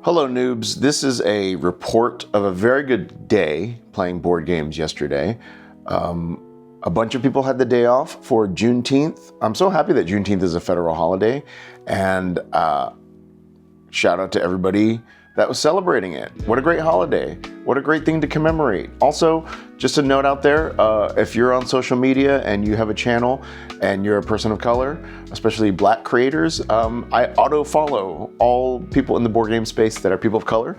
Hello, noobs. This is a report of a very good day playing board games yesterday. A bunch of people had the day off for Juneteenth. I'm so happy that Juneteenth is a federal holiday, and shout out to everybody that was celebrating it. What a great holiday. What a great thing to commemorate. Also, just a note out there, if you're on social media and you have a channel and you're a person of color, especially Black creators, I auto-follow all people in the board game space that are people of color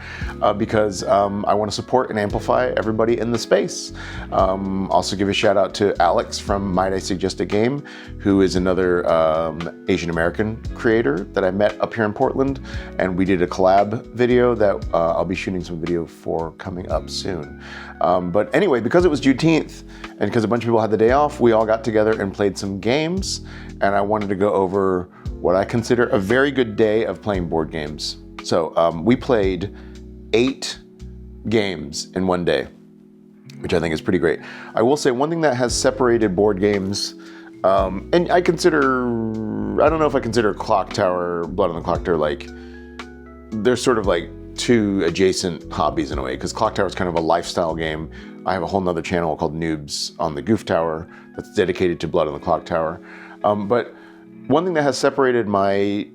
because I want to support and amplify everybody in the space. Also give a shout out to Alex from Might I Suggest a Game, who is another Asian American creator that I met up here in Portland, and we did a collab video that I'll be shooting some video for coming up soon. But anyway, because it was Juneteenth and because a bunch of people had the day off, we all got together and played some games, and I wanted to go over what I consider a very good day of playing board games. So we played 8 games in one day, which I think is pretty great. I will say one thing that has separated board games, and I don't know if I consider Clock Tower, Blood on the Clock Tower, like, they're sort of like two adjacent hobbies in a way, because Clock Tower is kind of a lifestyle game. I have a whole nother channel called Noobs on the Goof Tower that's dedicated to Blood on the Clock Tower. But one thing that has separated my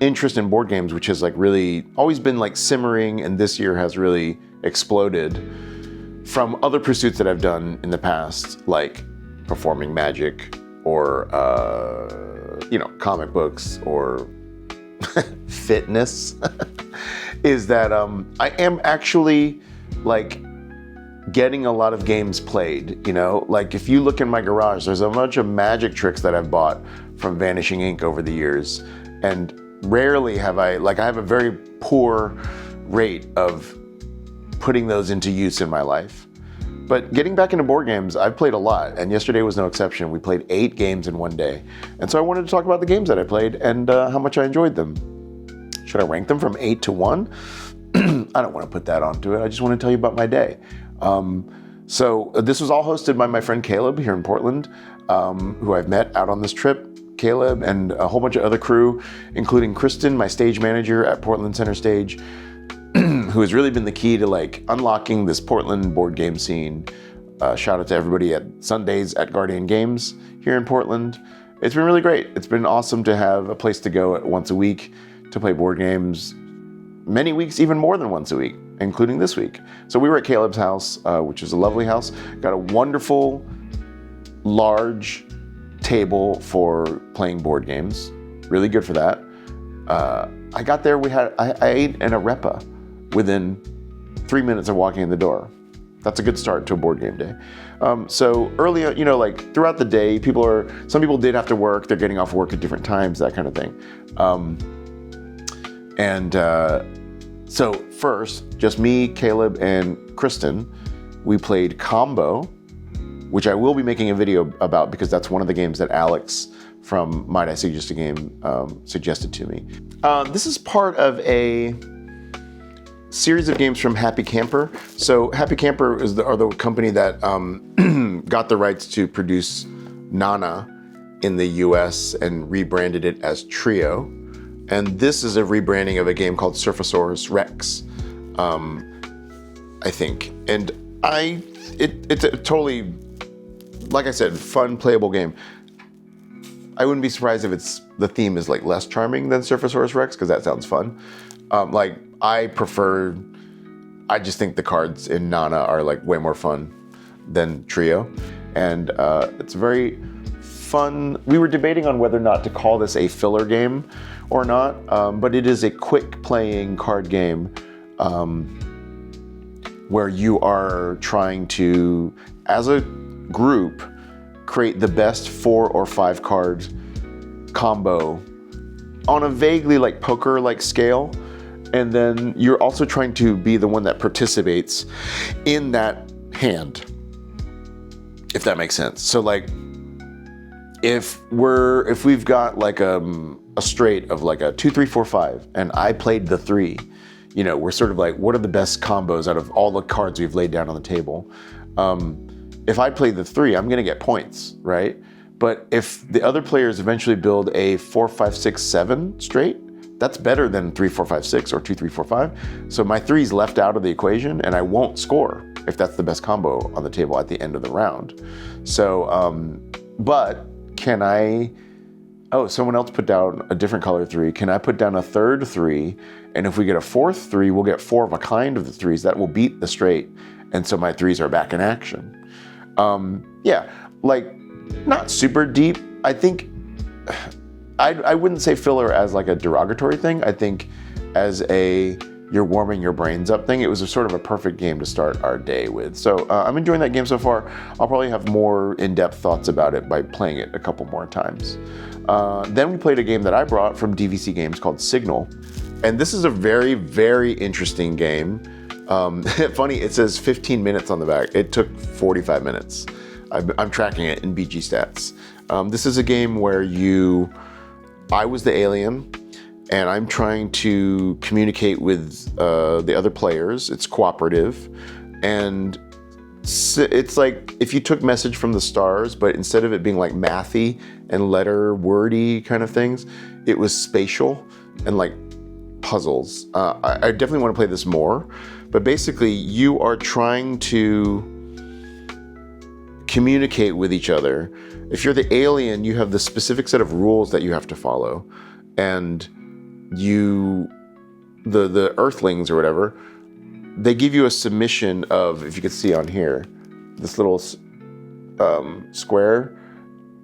interest in board games, which has like really always been like simmering and this year has really exploded, from other pursuits that I've done in the past, like performing magic or comic books or fitness, is that I am actually like getting a lot of games played, like if you look in my garage, there's a bunch of magic tricks that I've bought from Vanishing Ink over the years, and rarely have I have a very poor rate of putting those into use in my life. But getting back into board games, I've played a lot, and yesterday was no exception. We played 8 games in one day, and so I wanted to talk about the games that I played and how much I enjoyed them. Should I rank them from 8 to 1? I don't want to put that onto it. I just want to tell you about my day. So this was all hosted by my friend Caleb here in Portland, who I've met out on this trip. Caleb and a whole bunch of other crew, including Kristen, my stage manager at Portland Center Stage, who has really been the key to like unlocking this Portland board game scene. Shout out to everybody at Sundays at Guardian Games here in Portland. It's been really great. It's been awesome to have a place to go once a week to play board games, many weeks, even more than once a week, including this week. So we were at Caleb's house, which is a lovely house. Got a wonderful, large table for playing board games. Really good for that. I got there, I ate an arepa within 3 minutes of walking in the door. That's a good start to a board game day. So early, throughout the day, some people did have to work. They're getting off work at different times, that kind of thing. So first, just me, Caleb, and Kristen, we played Combo, which I will be making a video about because that's one of the games that Alex from Might I Suggest a Game suggested to me. This is part of a series of games from Happy Camper. So Happy Camper are the company that got the rights to produce Nana in the US and rebranded it as Trio. And this is a rebranding of a game called Surfosaurus Rex, I think. And it's a totally, like I said, fun, playable game. I wouldn't be surprised if the theme is like less charming than Surfosaurus Rex, because that sounds fun. I just think the cards in Nana are like way more fun than Trio. And it's very fun. We were debating on whether or not to call this a filler game or not, but it is a quick playing card game where you are trying to, as a group, create the best 4 or 5 card combo on a vaguely like poker-like scale. And then you're also trying to be the one that participates in that hand, if that makes sense. So like, if we've got like a straight of like a 2, 3, 4, 5, and I played the 3, we're sort of like, what are the best combos out of all the cards we've laid down on the table? If I play the 3, I'm gonna get points, right? But if the other players eventually build a 4, 5, 6, 7 straight, that's better than 3, 4, 5, 6 or 2, 3, 4, 5. So my 3's left out of the equation and I won't score if that's the best combo on the table at the end of the round. So, but can I, oh, someone else put down a different color 3. Can I put down a third 3? And if we get a fourth 3, we'll get 4 of a kind of the 3s. That will beat the straight. And so my 3s are back in action. Yeah, like not super deep. I think, I wouldn't say filler as like a derogatory thing. I think as a you're warming your brains up thing, it was a sort of a perfect game to start our day with. So I'm enjoying that game so far. I'll probably have more in-depth thoughts about it by playing it a couple more times. Then we played a game that I brought from DVC Games called Signal. And this is a very, very interesting game. Funny, it says 15 minutes on the back. It took 45 minutes. I'm tracking it in BG Stats. This is a game where I was the alien, and I'm trying to communicate with the other players. It's cooperative, and it's like if you took Message from the Stars, but instead of it being like mathy and letter wordy kind of things, it was spatial and like puzzles. I definitely want to play this more, but basically you are trying to communicate with each other. If you're the alien, you have the specific set of rules that you have to follow, and the Earthlings or whatever, they give you a submission of, if you could see on here, this little square.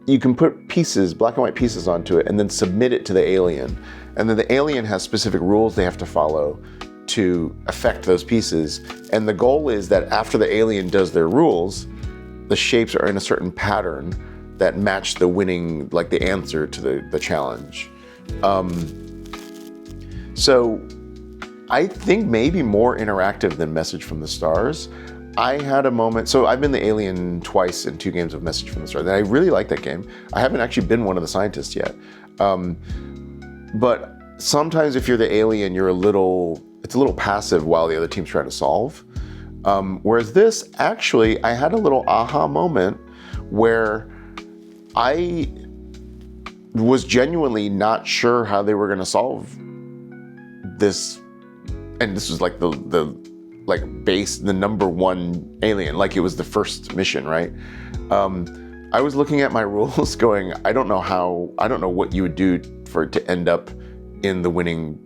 You can put pieces, black and white pieces onto it, and then submit it to the alien. And then the alien has specific rules they have to follow to affect those pieces. And the goal is that after the alien does their rules, the shapes are in a certain pattern that match the winning, like the answer to the challenge. So I think maybe more interactive than Message from the Stars. I had a moment, so I've been the alien twice in 2 games of Message from the Stars, and I really like that game. I haven't actually been one of the scientists yet. But sometimes if you're the alien, it's a little passive while the other team's trying to solve. Whereas this, actually, I had a little aha moment where I was genuinely not sure how they were going to solve this, and this was like the number 1 alien, like it was the first mission, right? I was looking at my rules going, I don't know what you would do for it to end up in the winning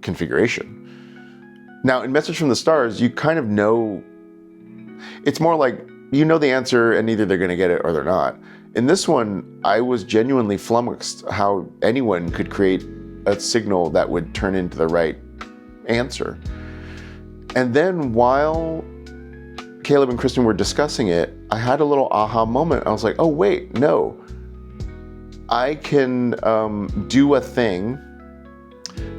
configuration. Now, in Message from the Stars, you kind of know, it's more like, you know the answer and either they're going to get it or they're not. In this one, I was genuinely flummoxed how anyone could create a signal that would turn into the right answer. And then while Caleb and Kristen were discussing it, I had a little aha moment. I was like, oh wait, no. I can do a thing.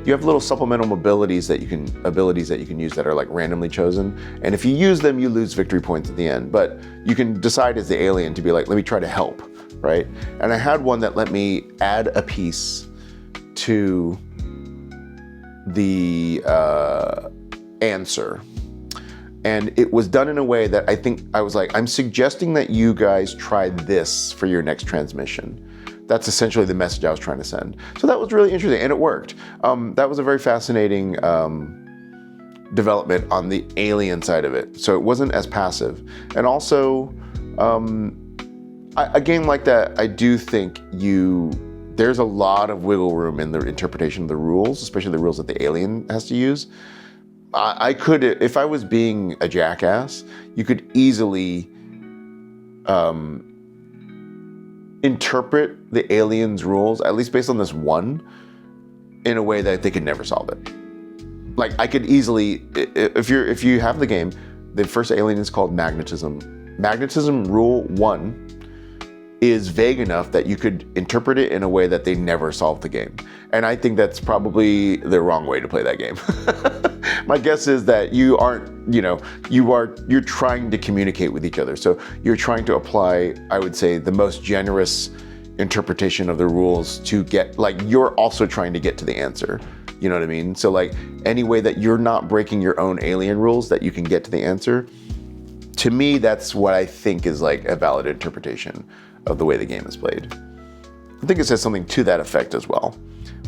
You have little supplemental abilities that you can use that are like randomly chosen. And if you use them, you lose victory points at the end. But you can decide as the alien to be like, let me try to help, right? And I had one that let me add a piece to the answer. And it was done in a way that I was like, I'm suggesting that you guys try this for your next transmission. That's essentially the message I was trying to send. So that was really interesting, and it worked. That was a very fascinating development on the alien side of it. So it wasn't as passive. And also, a game like that, I do think there's a lot of wiggle room in the interpretation of the rules, especially the rules that the alien has to use. I could, if I was being a jackass, you could easily interpret the alien's rules, at least based on this one, in a way that they could never solve it. Like I could easily, if you have the game, the first alien is called magnetism. Magnetism rule 1 is vague enough that you could interpret it in a way that they never solved the game. And I think that's probably the wrong way to play that game. My guess is that you aren't, you're trying to communicate with each other. So you're trying to apply, I would say, the most generous interpretation of the rules to get, like, you're also trying to get to the answer. You know what I mean? So like any way that you're not breaking your own alien rules that you can get to the answer, to me, that's what I think is like a valid interpretation of the way the game is played. I think it says something to that effect as well.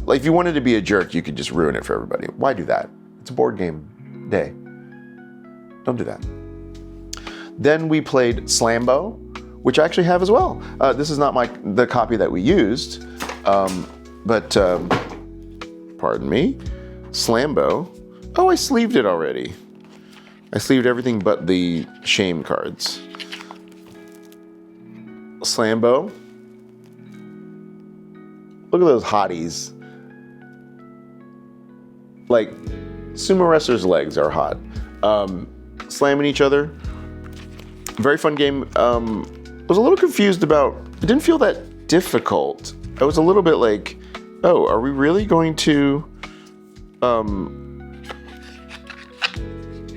Like, if you wanted to be a jerk, you could just ruin it for everybody. Why do that? It's a board game day. Don't do that. Then we played Slambo, which I actually have as well. This is not the copy that we used, but pardon me, Slambo. Oh, I sleeved it already. I sleeved everything but the shame cards. Slambo. Look at those hotties. Like, sumo wrestlers' legs are hot. Slamming each other. Very fun game. I was a little confused about, it didn't feel that difficult. I was a little bit like, oh, are we really going to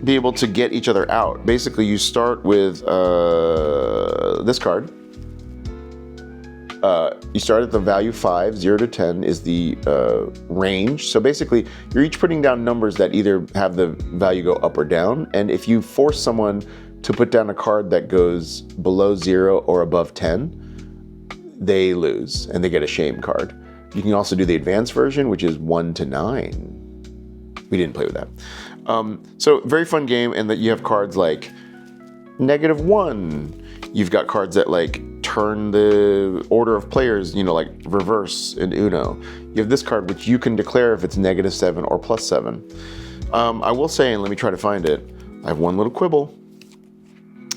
be able to get each other out? Basically, you start with this card. You start at the value 5, 0 to 10 is the range. So basically, you're each putting down numbers that either have the value go up or down. And if you force someone to put down a card that goes below 0 or above 10, they lose and they get a shame card. You can also do the advanced version, which is 1 to 9. We didn't play with that. So very fun game, and that you have cards like -1. You've got cards that like turn the order of players, like reverse in Uno. You have this card which you can declare if it's -7 or +7. I will say, and let me try to find it, I have one little quibble,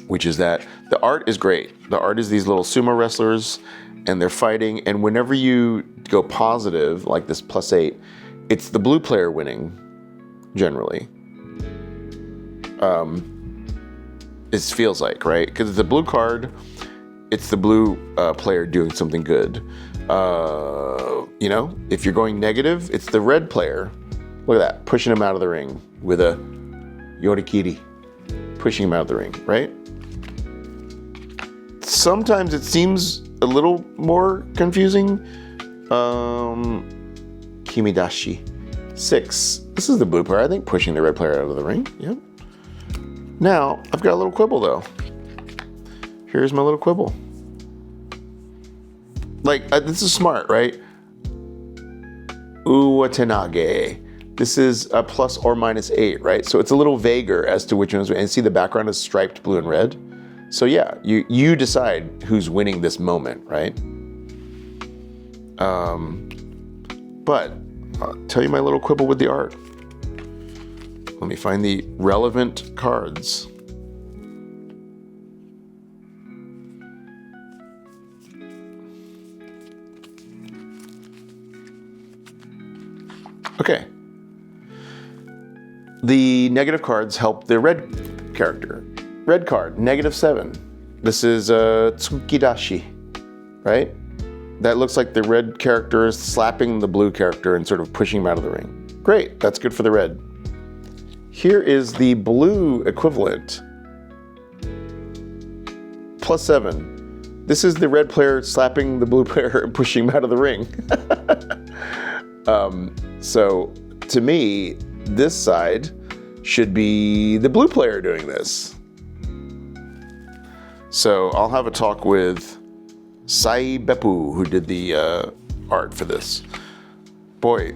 which is that the art is great. The art is these little sumo wrestlers and they're fighting, and whenever you go positive, like this +8, it's the blue player winning, generally. It feels like, right? Because it's a blue card, it's the blue player doing something good. If you're going negative, it's the red player. Look at that, pushing him out of the ring with a yorikiri, pushing him out of the ring, right? Sometimes it seems a little more confusing. Kimidashi 6. This is the blue player, I think, pushing the red player out of the ring. Yep. Now, I've got a little quibble though. Here's my little quibble. Like, this is smart, right? Uwatenage. This is a plus or -8, right? So it's a little vaguer as to which one's winning. And see, the background is striped blue and red. So yeah, you decide who's winning this moment, right? But I'll tell you my little quibble with the art. Let me find the relevant cards. Okay. The negative cards help the red character. Red card, -7. This is Tsukidashi, right? That looks like the red character is slapping the blue character and sort of pushing him out of the ring. Great, that's good for the red. Here is the blue equivalent. +7. This is the red player slapping the blue player and pushing him out of the ring. So to me, this side should be the blue player doing this. So I'll have a talk with Sai Beppu, who did the art for this. Boy,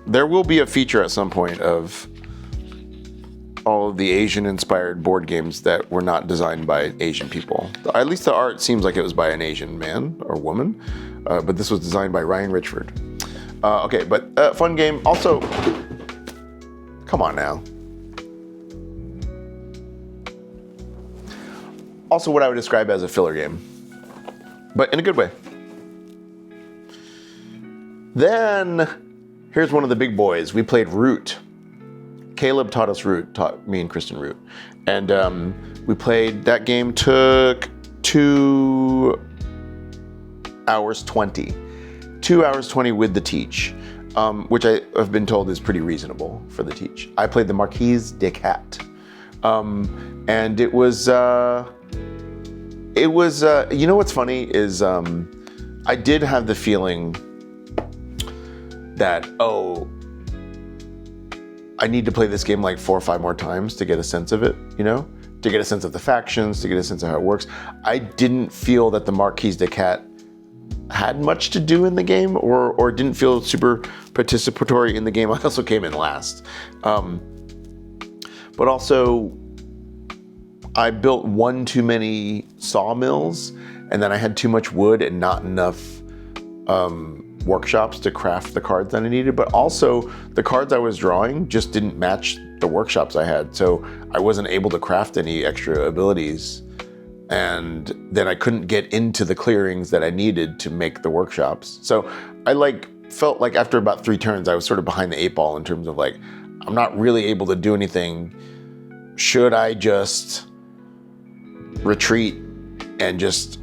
there will be a feature at some point of all of the Asian-inspired board games that were not designed by Asian people. At least the art seems like it was by an Asian man or woman, but this was designed by Ryan Richford. Okay, but fun game. Also, come on now. Also what I would describe as a filler game, but in a good way. Then, here's one of the big boys. We played Root. Caleb taught us Root, taught me and Kristen Root. And we played, that game took 2 hours 20. 2 hours 20 with the teach, which I have been told is pretty reasonable for the teach. I played the Marquise de Cat. And it was, you know what's funny is I did have the feeling that, I need to play this game like 4 or 5 more times to get a sense of it, to get a sense of the factions, to get a sense of how it works. I didn't feel that the Marquise de Cat had much to do in the game or didn't feel super participatory in the game. I also came in last. But also, I built one too many sawmills, and then I had too much wood and not enough workshops to craft the cards that I needed. But also, the cards I was drawing just didn't match the workshops I had, so I wasn't able to craft any extra abilities. And then I couldn't get into the clearings that I needed to make the workshops. So I felt like after about 3 turns, I was sort of behind the 8 ball in terms of like, I'm not really able to do anything. Should I just retreat and just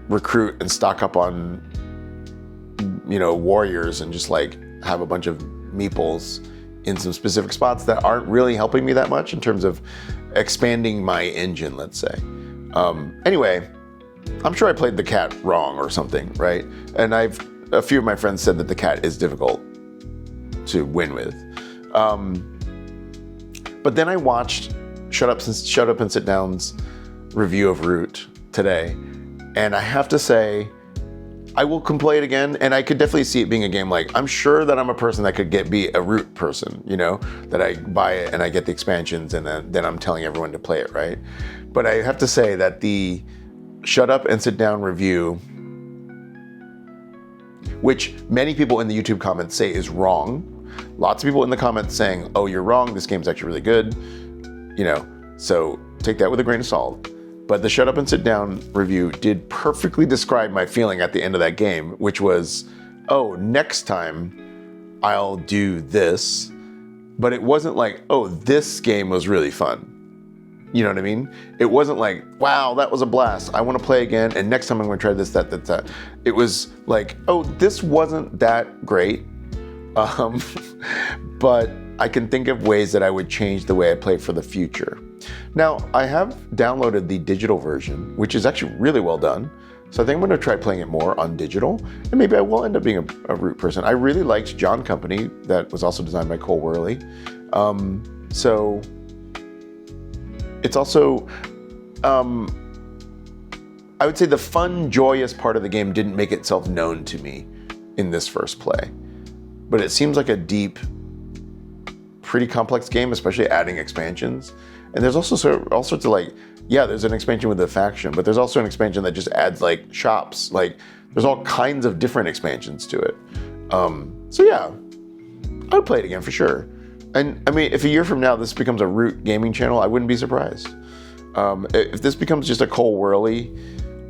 recruit and stock up on, warriors and just like have a bunch of meeples in some specific spots that aren't really helping me that much in terms of expanding my engine, let's say. Anyway, I'm sure I played the cat wrong or something, right? And a few of my friends said that the cat is difficult to win with. But then I watched Shut Up and Sit Down's review of Root today, and I have to say, I will play it again, and I could definitely see it being a game like, I'm sure that I'm a person that could be a Root person, that I buy it and I get the expansions and then I'm telling everyone to play it, right? But I have to say that the Shut Up and Sit Down review, which many people in the YouTube comments say is wrong, lots of people in the comments saying, oh, you're wrong, this game's actually really good, so take that with a grain of salt. But the Shut Up and Sit Down review did perfectly describe my feeling at the end of that game, which was, oh, next time I'll do this. But it wasn't like, oh, this game was really fun. You know what I mean? It wasn't like, wow, that was a blast. I want to play again, and next time I'm going to try this, that. It was like, oh, this wasn't that great. But I can think of ways that I would change the way I play for the future. Now, I have downloaded the digital version, which is actually really well done. So I think I'm going to try playing it more on digital, and maybe I will end up being a Root person. I really liked John Company, that was also designed by Cole Worley. So it's also, I would say the fun, joyous part of the game didn't make itself known to me in this first play. But it seems like a deep, pretty complex game, especially adding expansions. And there's also all sorts of there's an expansion with a faction, but there's also an expansion that just adds shops. There's all kinds of different expansions to it. So yeah, I would play it again for sure. And I mean, if a year from now this becomes a Root gaming channel, I wouldn't be surprised. If this becomes just a Cole Worley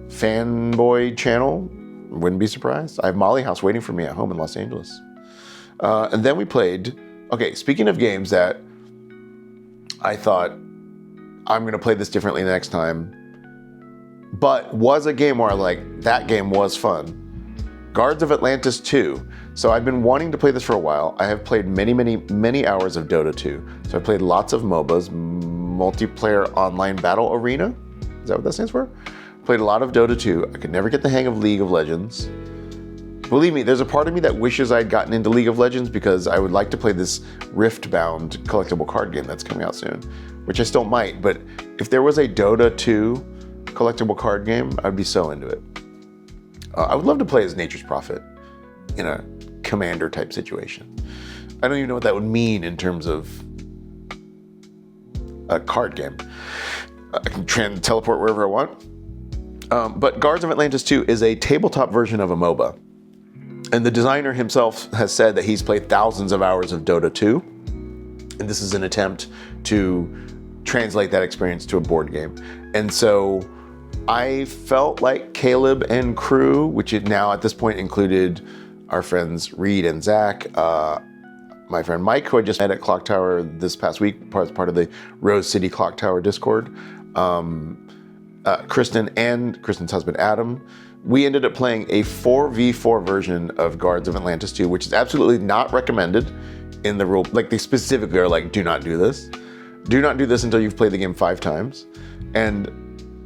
fanboy channel, I wouldn't be surprised. I have Molly House waiting for me at home in Los Angeles. And then we played, okay, speaking of games that I thought, I'm going to play this differently next time, but was a game where that game was fun. Guards of Atlantis 2. So I've been wanting to play this for a while. I have played many, many, many hours of Dota 2. So I played lots of MOBAs, multiplayer online battle arena. Is that what that stands for? Played a lot of Dota 2. I could never get the hang of League of Legends. Believe me, there's a part of me that wishes I'd gotten into League of Legends because I would like to play this Rift-bound collectible card game that's coming out soon, which I still might, but if there was a Dota 2 collectible card game, I'd be so into it. I would love to play as Nature's Prophet in a commander type situation. I don't even know what that would mean in terms of a card game. I can teleport wherever I want. But Guards of Atlantis 2 is a tabletop version of a MOBA. And the designer himself has said that he's played thousands of hours of Dota 2. And this is an attempt to translate that experience to a board game. And so I felt like Caleb and crew, which it now at this point included our friends Reed and Zach, my friend Mike, who I just met at Clock Tower this past week, as part of the Rose City Clock Tower Discord, Kristen and Kristen's husband Adam. We ended up playing a 4v4 version of Guards of Atlantis 2, which is absolutely not recommended in the rule. They specifically are do not do this. Do not do this until you've played the game 5 times. And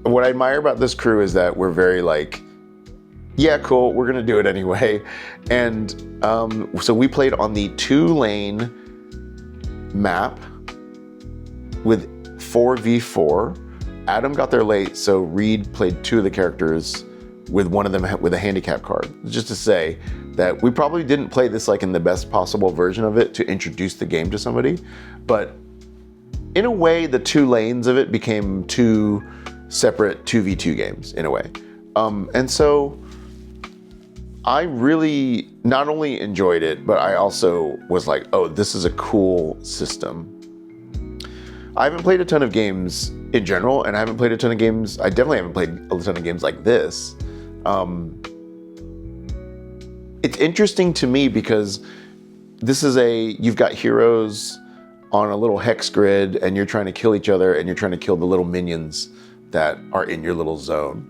what I admire about this crew is that we're very yeah, cool, we're gonna do it anyway. And so we played on the 2-lane map with 4v4. Adam got there late, so Reed played 2 of the characters with one of them with a handicap card. Just to say that we probably didn't play this like in the best possible version of it to introduce the game to somebody, but in a way, the two lanes of it became two separate 2v2 games in a way. And so I really not only enjoyed it, but I also was like, oh, this is a cool system. I haven't played a ton of games in general, and I definitely haven't played a ton of games like this. It's interesting to me because this is you've got heroes on a little hex grid, and you're trying to kill each other, and you're trying to kill the little minions that are in your little zone.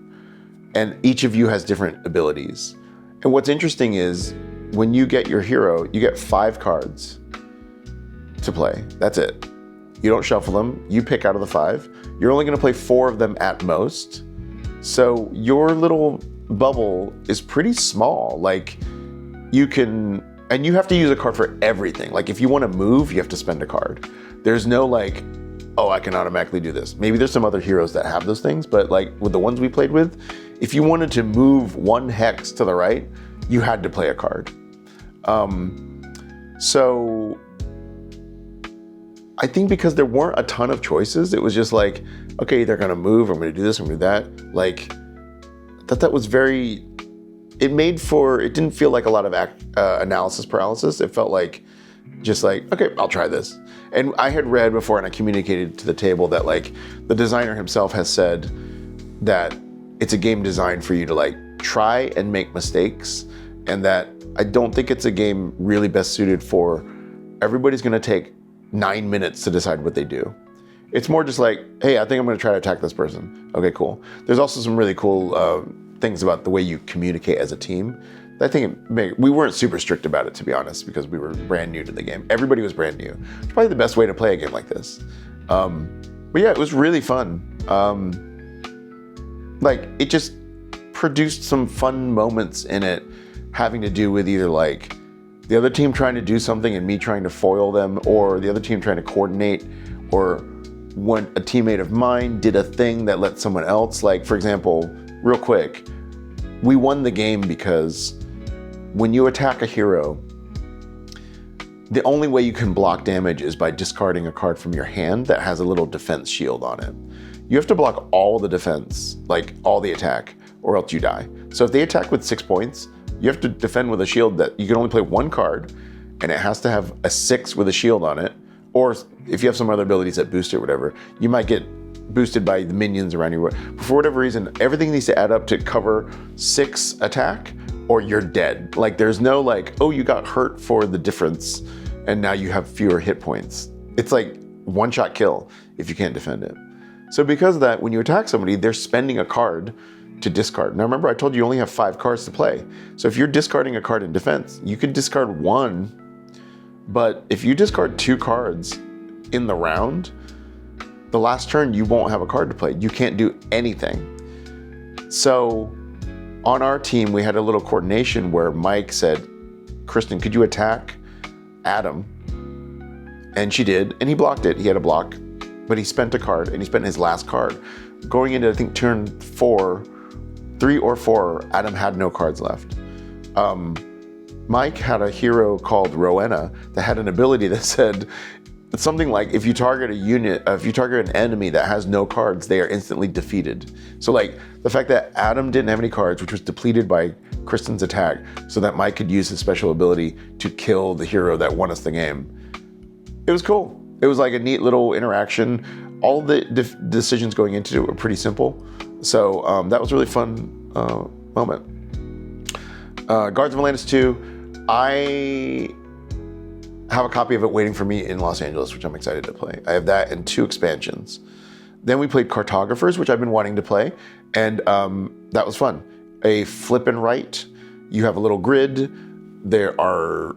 And each of you has different abilities. And what's interesting is when you get your hero, you get 5 cards to play. That's it. You don't shuffle them. You pick out of the 5. You're only going to play 4 of them at most. So your little bubble is pretty small. Like you have to use a card for everything. Like if you want to move, you have to spend a card. There's no like, oh, I can automatically do this. Maybe there's some other heroes that have those things, but like with the ones we played with, if you wanted to move 1 hex to the right, you had to play a card. So I think because there weren't a ton of choices, it was just like, okay, they're gonna move, I'm gonna do this, I'm gonna do that. Like, I thought that was very, it didn't feel like a lot of analysis paralysis. It felt like, just like, okay, I'll try this. And I had read before, and I communicated to the table that like, the designer himself has said that it's a game designed for you to like, try and make mistakes, and that I don't think it's a game really best suited for everybody's gonna take 9 minutes to decide what they do. It's more just like, hey, I think I'm gonna try to attack this person. Okay, cool. There's also some really cool things about the way you communicate as a team. I think we weren't super strict about it, to be honest, because we were brand new to the game. Everybody was brand new. It's probably the best way to play a game like this. But yeah, it was really fun. Like it just produced some fun moments in it, having to do with either like the other team trying to do something and me trying to foil them, or the other team trying to coordinate, or when a teammate of mine did a thing that let someone else, like for example, real quick, we won the game because when you attack a hero, the only way you can block damage is by discarding a card from your hand that has a little defense shield on it. You have to block all the defense, like all the attack, or else you die. So if they attack with 6 points, you have to defend with a shield that you can only play 1 card, and it has to have a 6 with a shield on it. Or if you have some other abilities that boost it or whatever, you might get boosted by the minions around you. But for whatever reason, everything needs to add up to cover 6 attack, or you're dead. Like there's no like, oh, you got hurt for the difference, and now you have fewer hit points. It's like 1-shot kill if you can't defend it. So because of that, when you attack somebody, they're spending a card to discard. Now remember, I told you only have 5 cards to play. So if you're discarding a card in defense, you could discard 1, but if you discard 2 cards in the round, the last turn you won't have a card to play. You can't do anything. So on our team, we had a little coordination where Mike said, Kristen, could you attack Adam? And she did, and he blocked it. He had a block, but he spent a card, and he spent his last card. Going into, I think, turn 3 or 4, Adam had no cards left. Mike had a hero called Rowena that had an ability that said something like, if you target an enemy that has no cards, they are instantly defeated. So like the fact that Adam didn't have any cards, which was depleted by Kristen's attack, so that Mike could use his special ability to kill the hero that won us the game. It was cool. It was like a neat little interaction. All the decisions going into it were pretty simple. So that was a really fun moment. Guards of Atlantis 2, I have a copy of it waiting for me in Los Angeles, which I'm excited to play. I have that and 2 expansions. Then we played Cartographers, which I've been wanting to play, and that was fun. A flip and write. You have a little grid. There are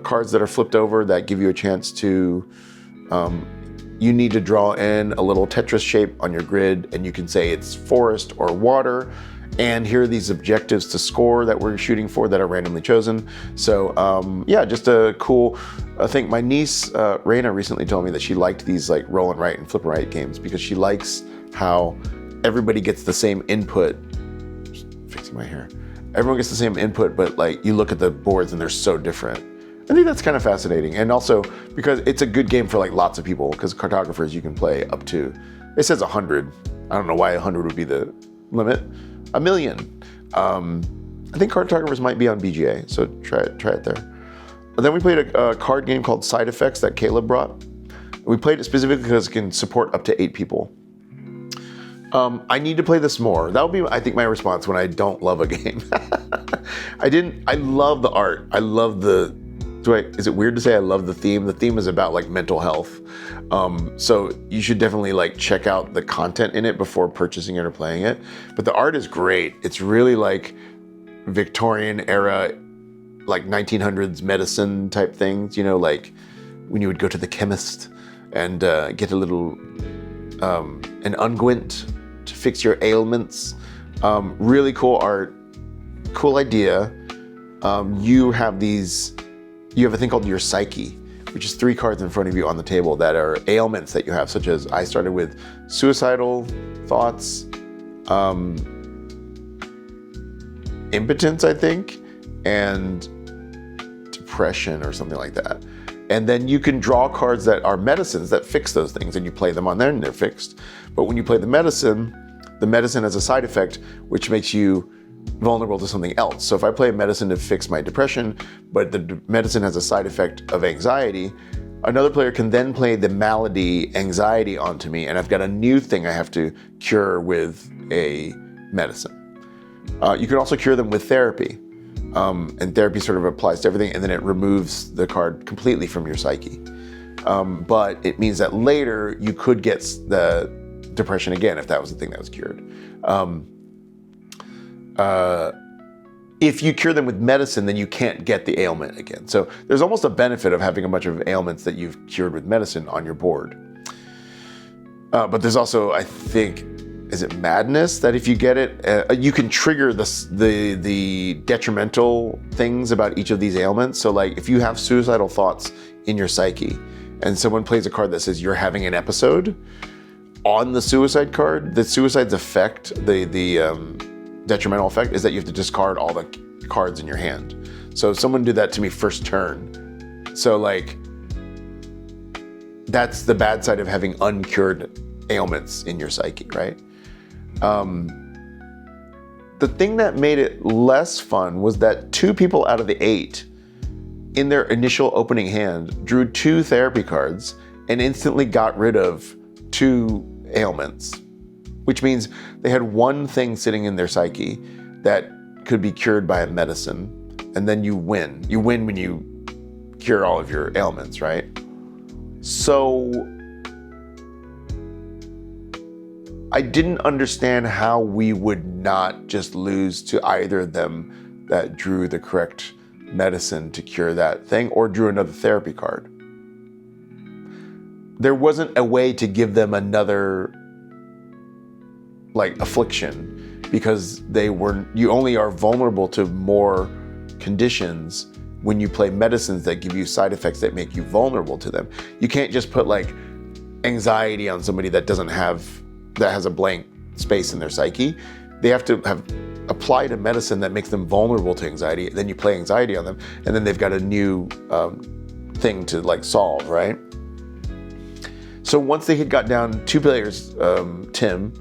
cards that are flipped over that give you a chance to, you need to draw in a little Tetris shape on your grid, and you can say it's forest or water, and here are these objectives to score that we're shooting for that are randomly chosen. So yeah, just a cool, I think my niece, Raina, recently told me that she liked these like roll and write and flip and write games because she likes how everybody gets the same input. Fix fixing my hair. Everyone gets the same input, but like you look at the boards and they're so different. I think that's kind of fascinating. And also because it's a good game for like lots of people, because cartographers you can play up to, it says 100. I don't know why 100 would be the limit. 1 million. I think cartographers might be on BGA, so try it there. And then we played a card game called Side Effects that Caleb brought. We played it specifically because it can support up to 8 people. I need to play this more. That would be, I think, my response when I don't love a game. I love the art. I love is it weird to say I love the theme? The theme is about like mental health. So you should definitely like check out the content in it before purchasing it or playing it. But the art is great. It's really like Victorian era, like 1900s medicine type things, you know, like when you would go to the chemist and get a little, an unguent to fix your ailments. Really cool art, cool idea. You have a thing called your psyche, which is 3 cards in front of you on the table that are ailments that you have, such as I started with suicidal thoughts, impotence, I think, and depression or something like that. And then you can draw cards that are medicines that fix those things, and you play them on there and they're fixed. But when you play the medicine has a side effect which makes you vulnerable to something else. So if I play a medicine to fix my depression, but the medicine has a side effect of anxiety, another player can then play the malady anxiety onto me, and I've got a new thing I have to cure with a medicine. You can also cure them with therapy. And therapy sort of applies to everything, and then it removes the card completely from your psyche. But it means that later you could get the depression again if that was the thing that was cured. If you cure them with medicine, then you can't get the ailment again. So there's almost a benefit of having a bunch of ailments that you've cured with medicine on your board. But there's also, I think, is it madness that if you get it, you can trigger the detrimental things about each of these ailments. So like if you have suicidal thoughts in your psyche and someone plays a card that says you're having an episode, on the suicide card, the suicide's effect, the detrimental effect is that you have to discard all the cards in your hand. So someone did that to me first turn. So like, that's the bad side of having uncured ailments in your psyche, right? The thing that made it less fun was that 2 people out of the 8 in their initial opening hand drew 2 therapy cards and instantly got rid of 2 ailments, which means they had one thing sitting in their psyche that could be cured by a medicine, and then you win. You win when you cure all of your ailments, right? So I didn't understand how we would not just lose to either of them that drew the correct medicine to cure that thing or drew another therapy card. There wasn't a way to give them another like affliction because you only are vulnerable to more conditions when you play medicines that give you side effects that make you vulnerable to them. You can't just put like anxiety on somebody that has a blank space in their psyche. They have to have applied a medicine that makes them vulnerable to anxiety. Then you play anxiety on them, and then they've got a new thing to like solve, right? So once they had got down 2 players, Tim,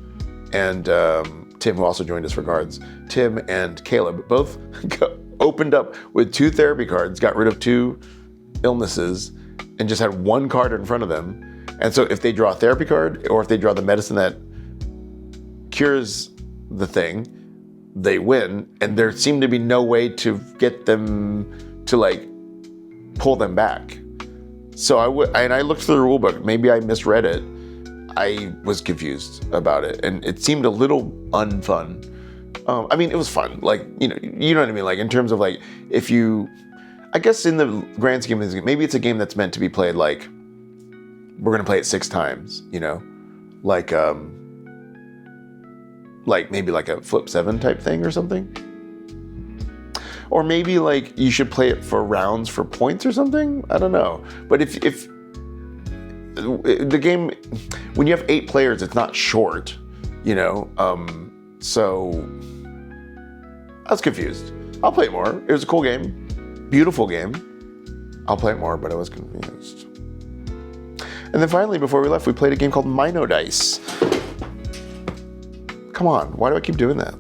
who also joined us for cards, Tim and Caleb both opened up with 2 therapy cards, got rid of 2 illnesses, and just had 1 card in front of them. And so if they draw a therapy card or if they draw the medicine that cures the thing, they win. And there seemed to be no way to get them to like pull them back. So I looked through the rule book. Maybe I misread it. I was confused about it, and it seemed a little unfun. I mean, it was fun. Like, you know what I mean? Like in terms of like, I guess in the grand scheme of things, maybe it's a game that's meant to be played like, we're gonna play it 6 times, you know? Like maybe like a flip 7 type thing or something. Or maybe like you should play it for rounds for points or something. I don't know. But if the game, when you have 8 players, it's not short, you know? So I was confused. I'll play it more. It was a cool game. Beautiful game. I'll play it more, but I was confused. And then finally, before we left, we played a game called Mino Dice. Come on, why do I keep doing that?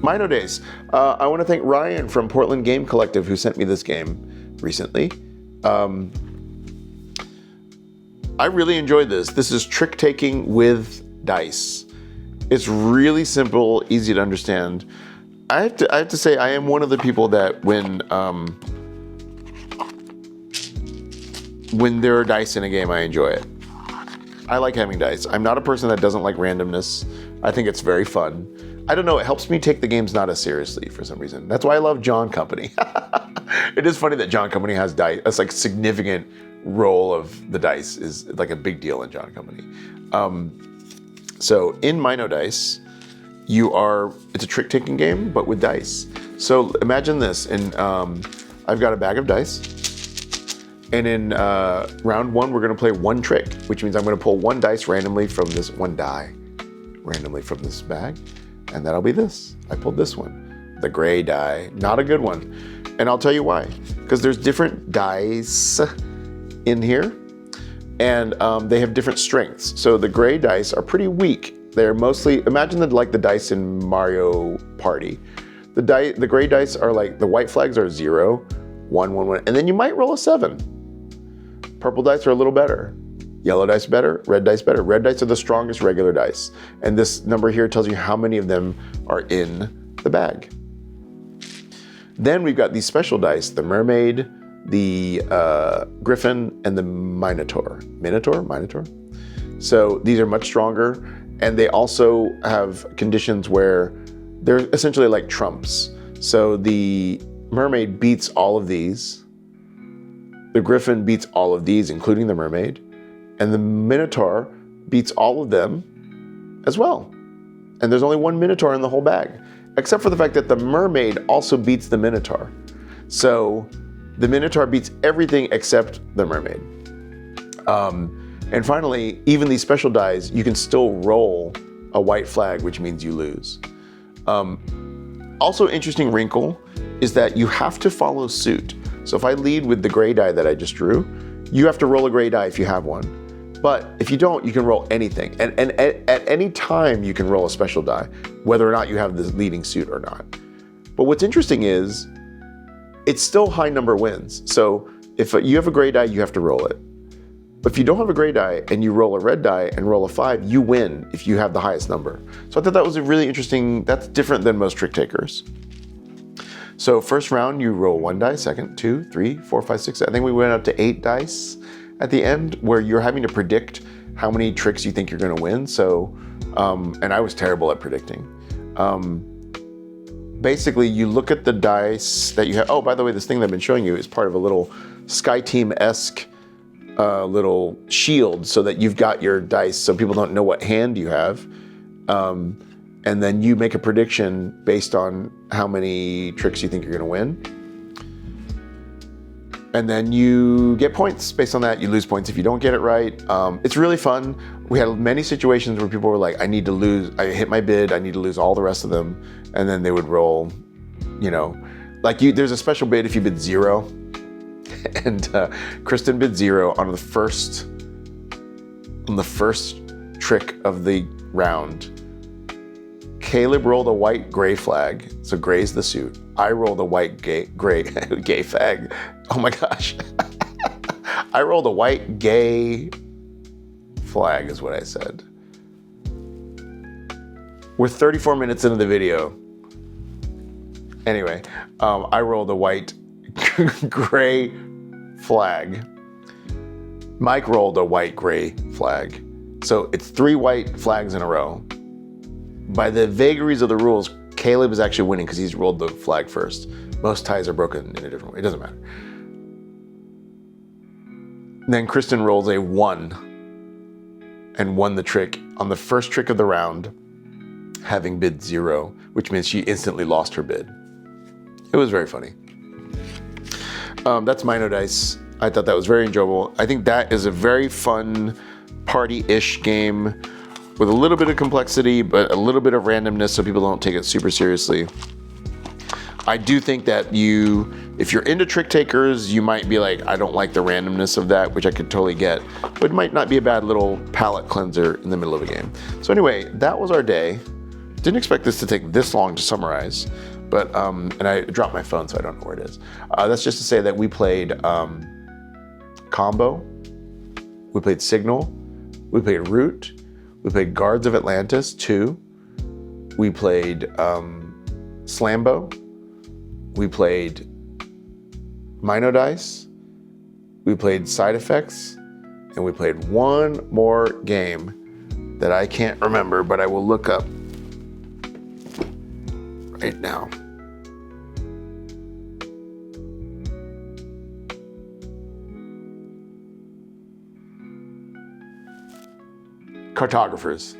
Mino Dice. I want to thank Ryan from Portland Game Collective who sent me this game recently. I really enjoyed this. This is trick taking with dice. It's really simple, easy to understand. I have to say I am one of the people that when there are dice in a game, I enjoy it. I like having dice. I'm not a person that doesn't like randomness. I think it's very fun. I don't know, it helps me take the games not as seriously for some reason. That's why I love John Company. It is funny that John Company has dice. That's like significant role of the dice is like a big deal in John Company. So in Mino Dice, it's a trick-taking game, but with dice. So imagine this, I've got a bag of dice, and in round one, we're gonna play one trick, which means I'm gonna pull one die randomly from this bag, and that'll be this. I pulled this one, the gray die, not a good one. And I'll tell you why, because there's different dice in here, and they have different strengths. So the gray dice are pretty weak. They're mostly, imagine like the dice in Mario Party. The gray dice are like, the white flags are 0, 1, 1, 1, and then you might roll a 7. Purple dice are a little better. Yellow dice better, red dice better. Red dice are the strongest regular dice. And this number here tells you how many of them are in the bag. Then we've got these special dice, the mermaid, the griffin, and the minotaur. Minotaur? So these are much stronger, and they also have conditions where they're essentially like trumps. So the mermaid beats all of these. The griffin beats all of these, including the mermaid. And the minotaur beats all of them as well. And there's only one minotaur in the whole bag, except for the fact that the mermaid also beats the minotaur. So the minotaur beats everything except the mermaid. And finally, even these special dies, you can still roll a white flag, which means you lose. Also interesting wrinkle is that you have to follow suit. So if I lead with the gray die that I just drew, you have to roll a gray die if you have one. But if you don't, you can roll anything. And at any time, you can roll a special die, whether or not you have the leading suit or not. But what's interesting is, it's still high number wins. So if you have a gray die, you have to roll it. But if you don't have a gray die and you roll a red die and roll a 5, you win if you have the highest number. So I thought that was a really interesting, that's different than most trick takers. So first round, you roll 1 die, second, 2, 3, 4, 5, 6. I think we went up to 8 dice at the end, where you're having to predict how many tricks you think you're gonna win. So, and I was terrible at predicting. Basically, you look at the dice that you have. Oh, by the way, this thing that I've been showing you is part of a little Sky Team-esque little shield, so that you've got your dice so people don't know what hand you have. And then you make a prediction based on how many tricks you think you're gonna win. And then you get points based on that. You lose points if you don't get it right. It's really fun. We had many situations where people were like, I need to lose, I hit my bid, I need to lose all the rest of them. And then they would roll, like there's a special bid if you bid 0. And Kristen bid 0 on the first trick of the round. Caleb rolled a white gray flag, so gray's the suit. I rolled a white gay flag. Oh my gosh. I rolled a white gay flag is what I said. We're 34 minutes into the video. Anyway, I rolled a white gray flag. Mike rolled a white gray flag. So it's 3 white flags in a row. By the vagaries of the rules, Caleb is actually winning because he's rolled the flag first. Most ties are broken in a different way. It doesn't matter. Then Kristen rolls a 1 and won the trick on the first trick of the round, having bid 0, which means she instantly lost her bid. It was very funny. That's Mino Dice. I thought that was very enjoyable. I think that is a very fun party-ish game. with a little bit of complexity, but a little bit of randomness so people don't take it super seriously. I do think that if you're into trick takers, you might be like, I don't like the randomness of that, which I could totally get, but it might not be a bad little palate cleanser in the middle of a game. So anyway, that was our day. Didn't expect this to take this long to summarize, but, and I dropped my phone, so I don't know where it is. That's just to say that we played Combo, we played Signal, we played Root, we played Guards of Atlantis 2, we played Slambo, we played Mino Dice, we played Side Effects, and we played one more game that I can't remember, but I will look up right now. Cartographers.